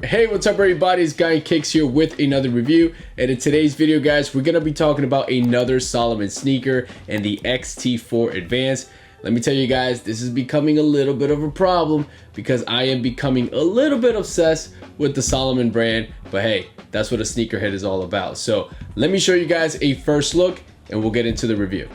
Hey, what's up everybody, it's Guy Kicks here with another review, and in today's video guys we're gonna be talking about another Salomon sneaker and the XT-4 Advanced. Let me tell you guys, this is becoming a little bit of a problem because I am becoming a little bit obsessed with the Salomon brand, but hey, that's what a sneakerhead is all about. So let me show you guys a first look and we'll get into the review.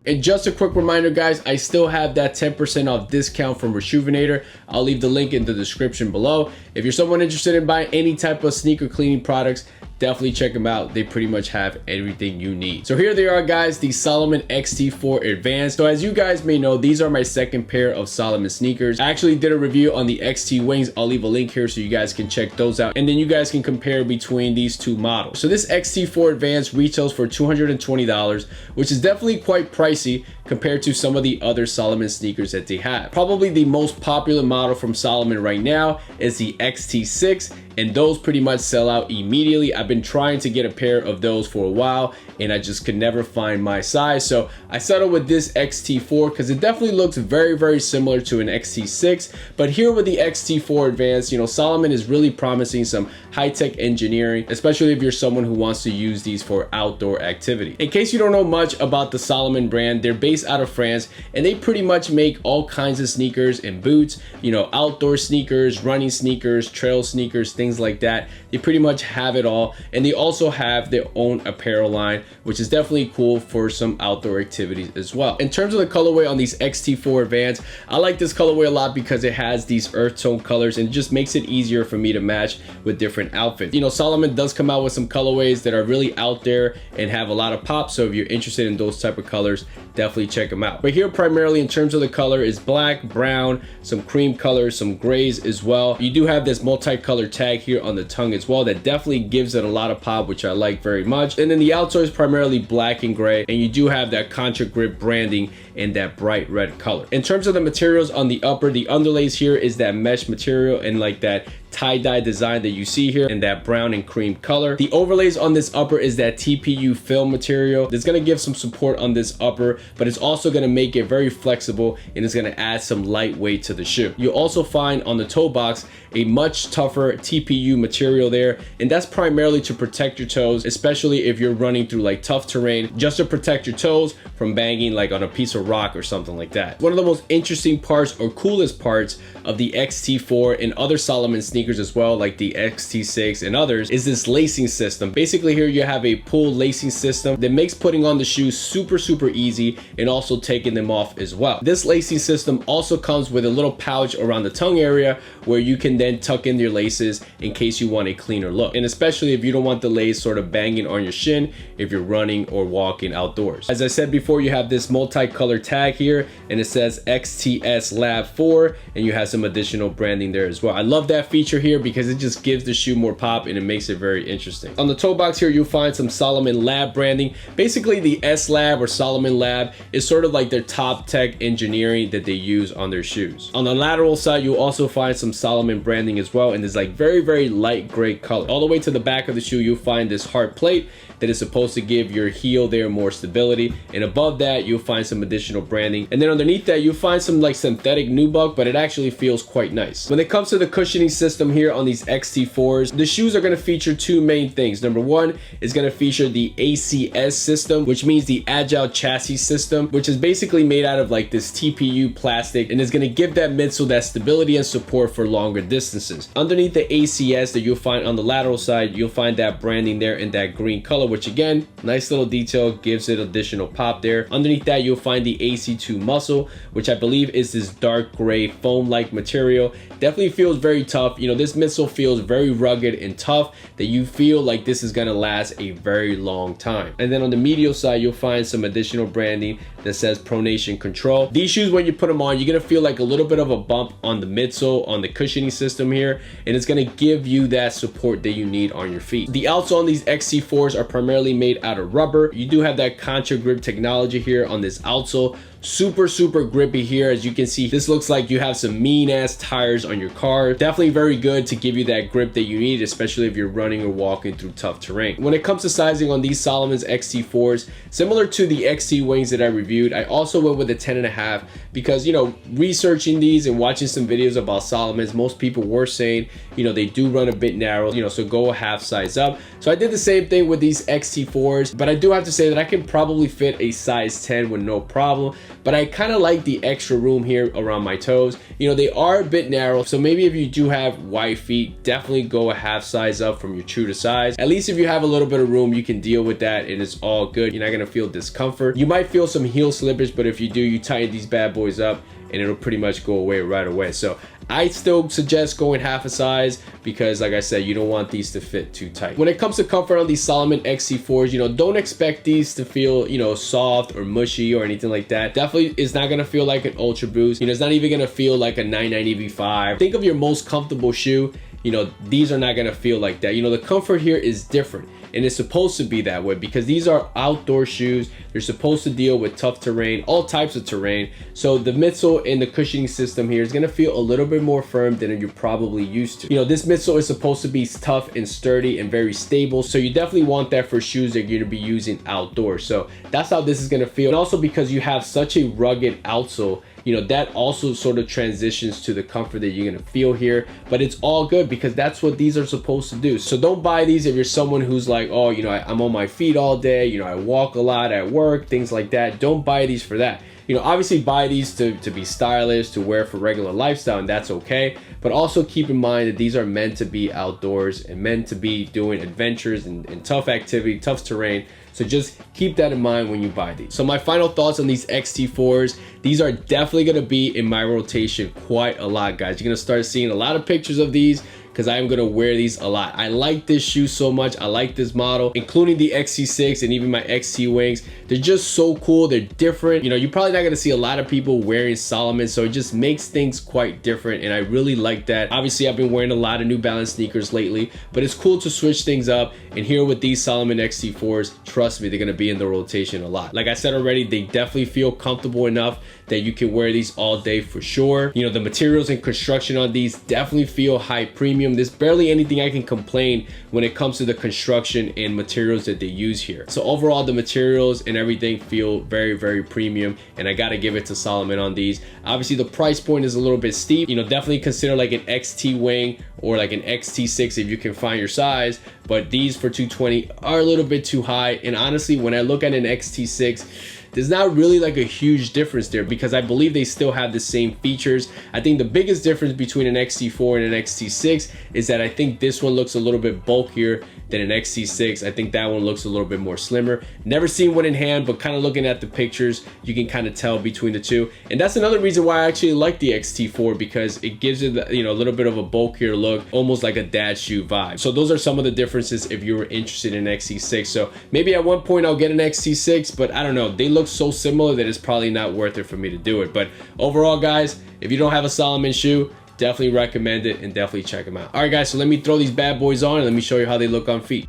And just a quick reminder guys, I still have that 10% off discount from Rejuvenator. I'll leave the link in the description below. If you're someone interested in buying any type of sneaker cleaning products, definitely check them out. They pretty much have everything you need. So here they are guys, the Salomon XT-4 Advanced. So as you guys may know, these are my second pair of Salomon sneakers. I actually did a review on the XT Wings. I'll leave a link here so you guys can check those out. And then you guys can compare between these two models. So this XT-4 Advanced retails for $220, which is definitely quite pricey compared to some of the other Salomon sneakers that they have. Probably the most popular model from Salomon right now is the XT6, and those pretty much sell out immediately. I've been trying to get a pair of those for a while and I just could never find my size, so I settled with this XT4 because it definitely looks very similar to an XT6. But here with the XT4 Advanced, you know, Salomon is really promising some high-tech engineering, especially if you're someone who wants to use these for outdoor activity. In case you don't know much about the Salomon brand, they're based out of France and they pretty much make all kinds of sneakers and boots, you know, outdoor sneakers, running sneakers, trail sneakers, things like that. They pretty much have it all, and they also have their own apparel line, which is definitely cool for some outdoor activities as well. In terms of the colorway on these XT4 Advanced, I like this colorway a lot because it has these earth tone colors and it just makes it easier for me to match with different outfits. You know, Salomon does come out with some colorways that are really out there and have a lot of pop, so if you're interested in those type of colors, definitely check them out. But here primarily in terms of the color is black, brown, some cream colors, some grays as well. You do have this multi-color tag here on the tongue as well that definitely gives it a lot of pop, which I like very much. And then the outsole is primarily black and gray, and you do have that Contra Grip branding in that bright red color. In terms of the materials on the upper, the underlays here is that mesh material and like that tie-dye design that you see here in that brown and cream color. The overlays on this upper is that TPU film material. It's going to give some support on this upper, but it's also going to make it very flexible and it's going to add some lightweight to the shoe. You'll also find on the toe box a much tougher TPU material there, and that's primarily to protect your toes, especially if you're running through like tough terrain, just to protect your toes from banging like on a piece of rock or something like that. One of the most interesting parts or coolest parts of the XT4 and other Salomon sneakers as well, like the XT6 and others, is this lacing system. Basically here you have a pull lacing system that makes putting on the shoes super easy and also taking them off as well. This lacing system also comes with a little pouch around the tongue area where you can then tuck in your laces in case you want a cleaner look, and especially if you don't want the lace sort of banging on your shin if you're running or walking outdoors. As I said before, you have this multi-color tag here and it says XTS Lab 4 and you have some additional branding there as well. I love that feature here because it just gives the shoe more pop and it makes it very interesting. On the toe box here you'll find some Salomon Lab branding. Basically the S Lab or Salomon Lab is sort of like their top tech engineering that they use on their shoes. On the lateral side you'll also find some Salomon branding as well, and it's like very light gray color. All the way to the back of the shoe you'll find this hard plate that is supposed to give your heel there more stability, and above that you'll find some additional branding, and then underneath that you'll find some like synthetic nubuck, but it actually feels quite nice. When it comes to the cushioning system here on these XT4s, the shoes are going to feature two main things. Number one is going to feature the ACS system, which means the Agile Chassis System, which is basically made out of like this TPU plastic and is going to give that midsole that stability and support for longer distances. Underneath the ACS that you'll find on the lateral side, you'll find that branding there in that green color, which again, nice little detail, gives it additional pop there. Underneath that you'll find the AC2 muscle, which I believe is this dark gray foam-like material. Definitely feels very tough. You know, this midsole feels very rugged and tough that you feel like this is gonna last a very long time. And then on the medial side you'll find some additional branding that says pronation control. These shoes, when you put them on, you're gonna feel like a little bit of a bump on the midsole, on the cushioning system here, and it's gonna give you that support that you need on your feet. The outsole on these XT4s are primarily made out of rubber. You do have that Contra Grip technology here on this outsole, super grippy here. As you can see, this looks like you have some mean ass tires on your car. Definitely very good to give you that grip that you need, especially if you're running or walking through tough terrain. When it comes to sizing on these Salomon's XT4s, similar to the XT wings that I reviewed, I also went with a 10.5 because, you know, researching these and watching some videos about Salomons, most people were saying, you know, they do run a bit narrow, you know, so go a half size up. So I did the same thing with these XT4s, but I do have to say that I can probably fit a size 10 with no problem. But I kind of like the extra room here around my toes. You know, they are a bit narrow, so maybe if you do have wide feet, definitely go a half size up from your true to size. At least if you have a little bit of room, you can deal with that and it's all good. You're not gonna feel discomfort. You might feel some heel slippage, but if you do, you tighten these bad boys up and it'll pretty much go away right away. So I still suggest going half a size because, like I said, you don't want these to fit too tight. When it comes to comfort on these Salomon XT4s, you know, don't expect these to feel, you know, soft or mushy or anything like that. Definitely it's not gonna feel like an Ultra Boost. You know, it's not even gonna feel like a 990 V5. Think of your most comfortable shoe. You know, these are not gonna feel like that. You know, the comfort here is different. And it's supposed to be that way because these are outdoor shoes. They're supposed to deal with tough terrain, all types of terrain. So the midsole and the cushioning system here is gonna feel a little bit more firm than you're probably used to. You know, this midsole is supposed to be tough and sturdy and very stable. So you definitely want that for shoes that you're gonna be using outdoors. So that's how this is gonna feel. And also because you have such a rugged outsole, you know, that also sort of transitions to the comfort that you're gonna feel here. But it's all good because that's what these are supposed to do. So don't buy these if you're someone who's like, oh, you know, I'm on my feet all day, you know, I walk a lot at work, things like that. Don't buy these for that. You know, obviously buy these to be stylish, to wear for regular lifestyle, and that's okay. But also keep in mind that these are meant to be outdoors and meant to be doing adventures and tough activity, tough terrain. So just keep that in mind when you buy these. So my final thoughts on these XT4s, these are definitely gonna be in my rotation quite a lot, guys. You're gonna start seeing a lot of pictures of these because I'm gonna wear these a lot. I like this shoe so much. I like this model, including the XT6 and even my XT wings. They're just so cool. They're different. You know, you're probably not gonna see a lot of people wearing Salomon, so it just makes things quite different, and I really like that. Obviously, I've been wearing a lot of New Balance sneakers lately, but it's cool to switch things up. And here with these Salomon XT4s, trust me, they're gonna be in the rotation a lot. Like I said already, they definitely feel comfortable enough that you can wear these all day for sure. You know, the materials and construction on these definitely feel high premium. There's barely anything I can complain when it comes to the construction and materials that they use here. So overall, the materials and everything feel very premium, and I gotta give it to Salomon on these. Obviously, the price point is a little bit steep. You know, definitely consider like an XT wing or like an XT6 if you can find your size, but these for $220 are a little bit too high. And honestly, when I look at an XT6, there's not really like a huge difference there because I believe they still have the same features. I think the biggest difference between an XT4 and an XT6 is that I think this one looks a little bit bulkier than an XT6. I think that one looks a little bit more slimmer. Never seen one in hand, but kind of looking at the pictures, you can kind of tell between the two. And that's another reason why I actually like the XT4 because it gives it, you know, a little bit of a bulkier look, almost like a dad shoe vibe. So those are some of the differences if you were interested in XT6. So maybe at one point I'll get an XT6, but I don't know. They look so similar that it's probably not worth it for me to do it. But overall, guys, if you don't have a Salomon shoe, definitely recommend it and definitely check them out. All right, guys, so let me throw these bad boys on and let me show you how they look on feet.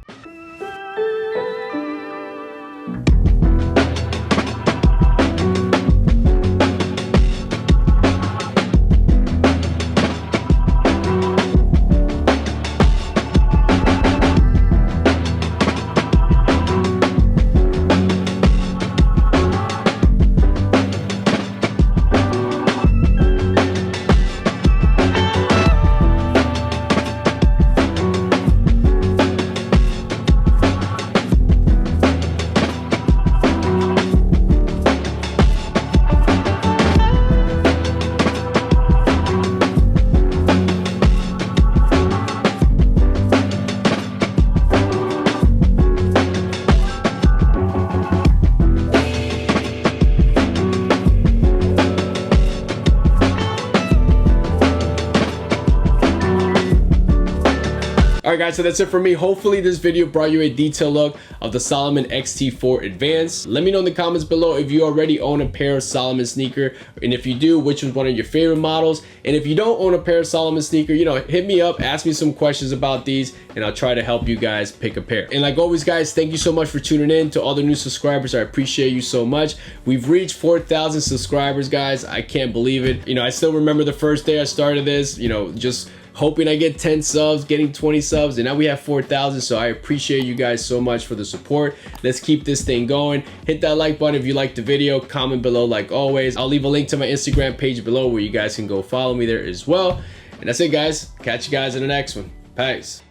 Alright guys, so that's it for me. Hopefully this video brought you a detailed look of the Salomon XT-4 Advanced. Let me know in the comments below if you already own a pair of Salomon sneaker, and if you do, which was one of your favorite models. And if you don't own a pair of Salomon sneaker, you know, hit me up, ask me some questions about these, and I'll try to help you guys pick a pair. And like always guys, thank you so much for tuning in. To all the new subscribers, I appreciate you so much. We've reached 4,000 subscribers guys. I can't believe it. You know, I still remember the first day I started this, you know, just hoping I get 10 subs, getting 20 subs, and now we have 4,000. So I appreciate you guys so much for the support. Let's keep this thing going. Hit that like button if you liked the video. Comment below like always. I'll leave a link to my Instagram page below where you guys can go follow me there as well. And that's it guys. Catch you guys in the next one. Peace.